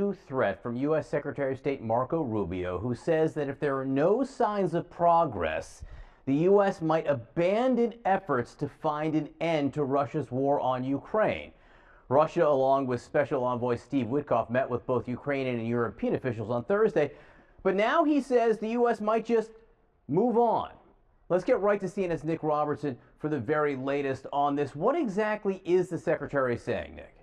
new threat from U.S. Secretary of State Marco Rubio, who says that if there are no signs of progress, the U.S. might abandon efforts to find an end to Russia's war on Ukraine. Russia, along with Special Envoy Steve Witkoff, met with both Ukrainian and European officials on Thursday, but now he says the U.S. might just move on. Let's get right to CNN's Nic Robertson for the very latest on this. What exactly is the Secretary saying, Nick?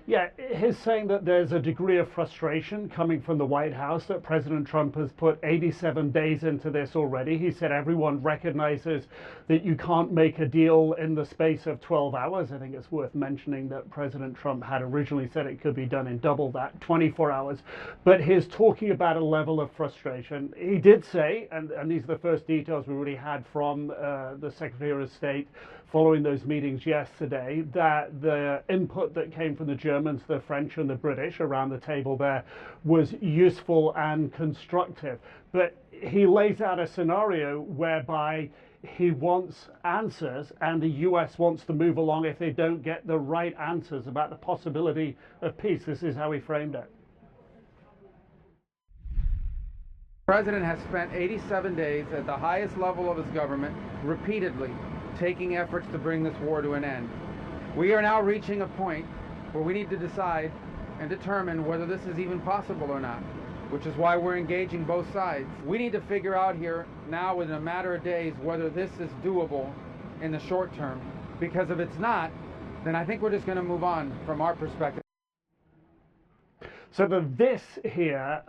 Yeah, he's saying that there's a degree of frustration coming from the White House that President Trump has put 87 days into this already. He said everyone recognizes that you can't make a deal in the space of 12 hours. I think it's worth mentioning that President Trump had originally said it could be done in double that, 24 hours. But he's talking about a level of frustration. He did say, and these are the first details we really had from the Secretary of State following those meetings yesterday, that the input that came from the Germans, the French and the British around the table there was useful and constructive. But he lays out a scenario whereby he wants answers and the US wants to move along if they don't get the right answers about the possibility of peace. This is how he framed it. The President has spent 87 days at the highest level of his government repeatedly taking efforts to bring this war to an end. We are now reaching a point where we need to decide and determine whether this is even possible or not, which is why we're engaging both sides. We need to figure out here now within a matter of days whether this is doable in the short term, because if it's not, then I think we're just going to move on from our perspective. So this here,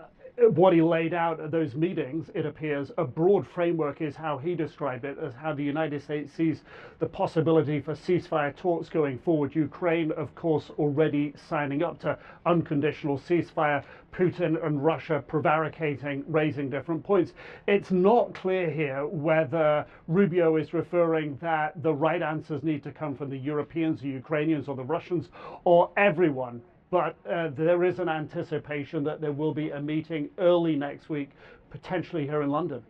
what he laid out at those meetings, it appears a broad framework is how he described it, as how the United States sees the possibility for ceasefire talks going forward. Ukraine, of course, already signing up to unconditional ceasefire. Putin and Russia prevaricating, raising different points. It's not clear here whether Rubio is referring that the right answers need to come from the Europeans, the Ukrainians, or the Russians, or everyone. But there is an anticipation that there will be a meeting early next week, potentially here in London.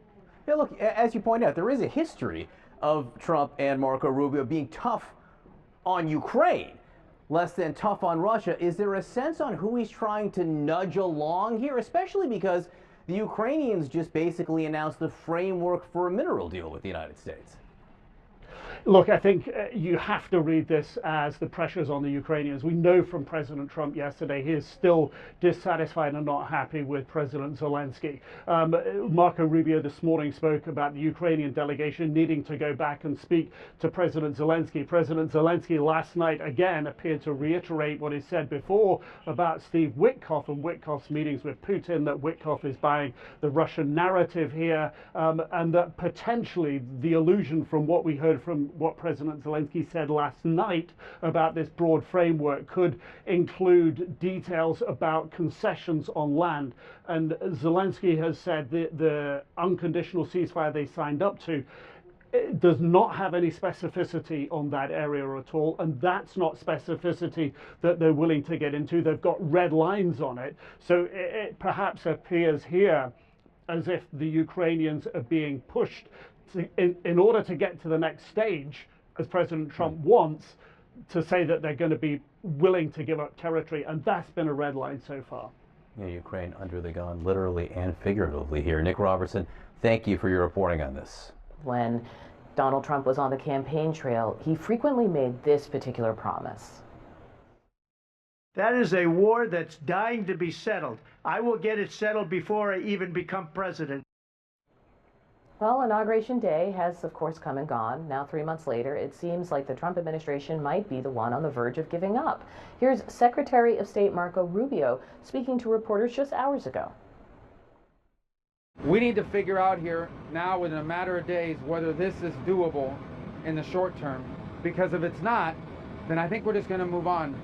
Yeah, look, as you point out, there is a history of Trump and Marco Rubio being tough on Ukraine, less than tough on Russia. Is there a sense on who he's trying to nudge along here, especially because the Ukrainians just basically announced the framework for a mineral deal with the United States? Look, I think you have to read this as the pressures on the Ukrainians. We know from President Trump yesterday he is still dissatisfied and not happy with President Zelensky. Marco Rubio this morning spoke about the Ukrainian delegation needing to go back and speak to President Zelensky. President Zelensky last night again appeared to reiterate what he said before about Steve Witkoff and Witkoff's meetings with Putin, that Witkoff is buying the Russian narrative here, and that potentially the illusion from what we heard from what President Zelensky said last night about this broad framework could include details about concessions on land. And Zelensky has said that the unconditional ceasefire they signed up to does not have any specificity on that area at all, and that's not specificity that they're willing to get into. They've got red lines on it. So it perhaps appears here as if the Ukrainians are being pushed in order to get to the next stage, as President Trump wants, to say that they're going to be willing to give up territory, and that's been a red line so far. Yeah, Ukraine under the gun, literally and figuratively here. Nic Robertson, thank you for your reporting on this. When Donald Trump was on the campaign trail, he frequently made this particular promise. That is a war that's dying to be settled. I will get it settled before I even become president. Well, Inauguration Day has, of course, come and gone. Now, 3 months later, it seems like the Trump administration might be the one on the verge of giving up. Here's Secretary of State Marco Rubio speaking to reporters just hours ago. We need to figure out here now within a matter of days whether this is doable in the short term, because if it's not, then I think we're just going to move on.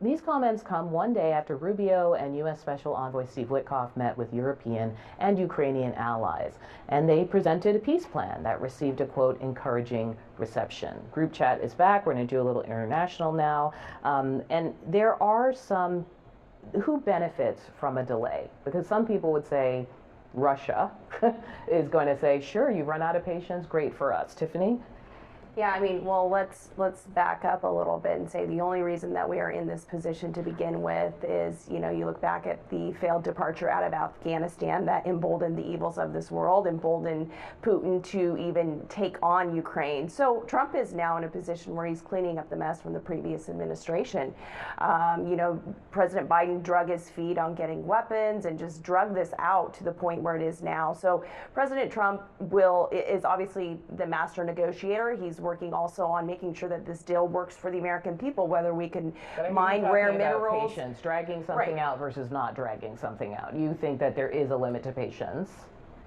These comments come one day after Rubio and U.S. Special Envoy Steve Witkoff met with European and Ukrainian allies, and they presented a peace plan that received a, quote, encouraging reception. Group chat is back. We're going to do a little international now, and there are some who benefits from a delay, because some people would say Russia is going to say, sure, you've run out of patience, great for us. Tiffany? Yeah, I mean, well, let's back up a little bit and say the only reason that we are in this position to begin with is, you know, you look back at the failed departure out of Afghanistan that emboldened the evils of this world, emboldened Putin to even take on Ukraine. So Trump is now in a position where he's cleaning up the mess from the previous administration. You know, President Biden drug his feet on getting weapons and just drug this out to the point where it is now. So President Trump is obviously the master negotiator. He's working also on making sure that this deal works for the American people, whether we can mine rare minerals. Patience, dragging something out versus not dragging something out. You think that there is a limit to patience?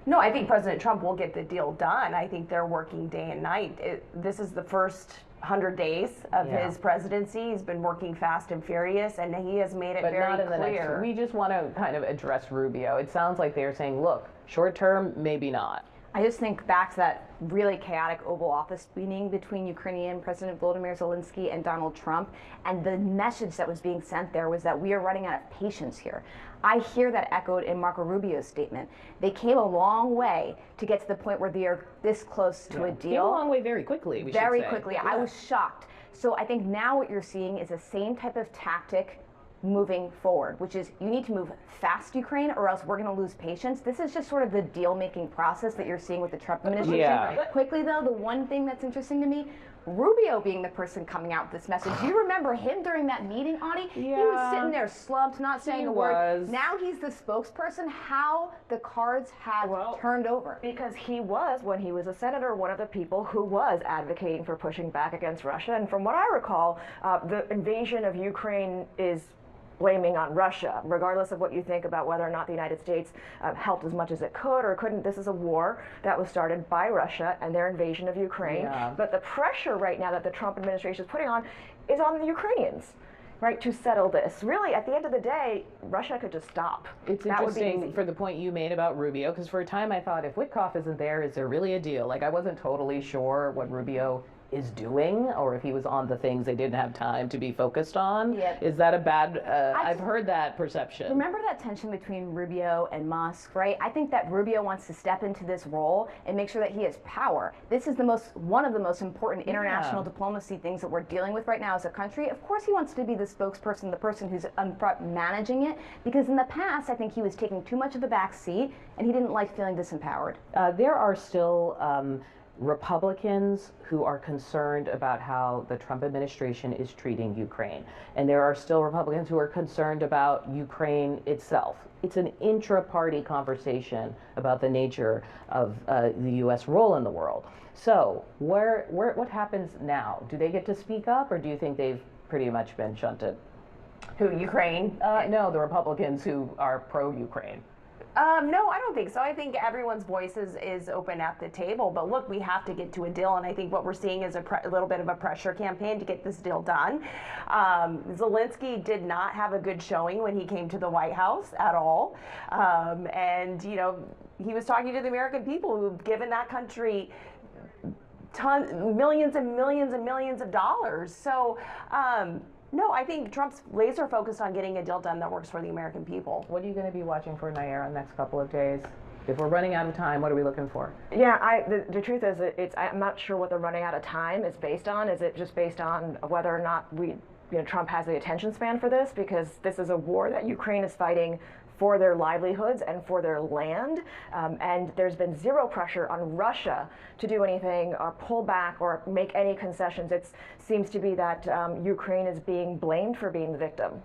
No, I think President Trump will get the deal done. I think they're working day and night. This is the first 100 days of his presidency. He's been working fast and furious, and he has made it very clear. We just want to kind of address Rubio. It sounds like they're saying, look, short term, maybe not. I just think back to that really chaotic Oval Office meeting between Ukrainian President Volodymyr Zelensky and Donald Trump, and the message that was being sent there was that we are running out of patience here. I hear that echoed in Marco Rubio's statement. They came a long way to get to the point where they are this close to a deal. Came a long way very quickly, we should say. Very quickly. I was shocked. So I think now what you're seeing is the same type of tactic moving forward, which is you need to move fast, Ukraine, or else we're going to lose patience. This is just sort of the deal-making process that you're seeing with the Trump administration. Yeah. Quickly, though, the one thing that's interesting to me, Rubio being the person coming out with this message. Do you remember him during that meeting, Audie? Yeah. He was sitting there slumped, not saying a word. was. Now he's the spokesperson. How the cards have turned over. Because he was, when he was a senator, one of the people who was advocating for pushing back against Russia. And from what I recall, the invasion of Ukraine is blaming on Russia, regardless of what you think about whether or not the United States helped as much as it could or couldn't. This is a war that was started by Russia and their invasion of Ukraine. Yeah. But the pressure right now that the Trump administration is putting on is on the Ukrainians, right, to settle this. Really, at the end of the day, Russia could just stop. It's that would be interesting easy. for the point you made about Rubio, because for a time I thought if Witkoff isn't there, is there really a deal? Like, I wasn't totally sure what Rubio is doing, or if he was on the things they didn't have time to be focused on. Yeah. Is that a bad, I've heard that perception. Remember that tension between Rubio and Musk, right? I think that Rubio wants to step into this role and make sure that he has power. This is one of the most important international diplomacy things that we're dealing with right now as a country. Of course he wants to be the spokesperson, the person who's managing it, because in the past I think he was taking too much of the back seat and he didn't like feeling disempowered. There are still Republicans who are concerned about how the Trump administration is treating Ukraine. And there are still Republicans who are concerned about Ukraine itself. It's an intra-party conversation about the nature of the U.S. role in the world. So what happens now? Do they get to speak up, or do you think they've pretty much been shunted? Who, Ukraine? No, the Republicans who are pro-Ukraine. No, I don't think so. I think everyone's voice is open at the table. But look, we have to get to a deal, and I think what we're seeing is a little bit of a pressure campaign to get this deal done. Zelensky did not have a good showing when he came to the White House at all. And, you know, he was talking to the American people who've given that country millions and millions and millions of dollars. So, no, I think Trump's laser focused on getting a deal done that works for the American people. What are you going to be watching for, Nair, in the next couple of days? If we're running out of time, what are we looking for? Yeah, the truth is, I'm not sure what the running out of time is based on. Is it just based on whether or not Trump has the attention span for this? Because this is a war that Ukraine is fighting for their livelihoods and for their land, and there's been zero pressure on Russia to do anything or pull back or make any concessions. It seems to be that Ukraine is being blamed for being the victim.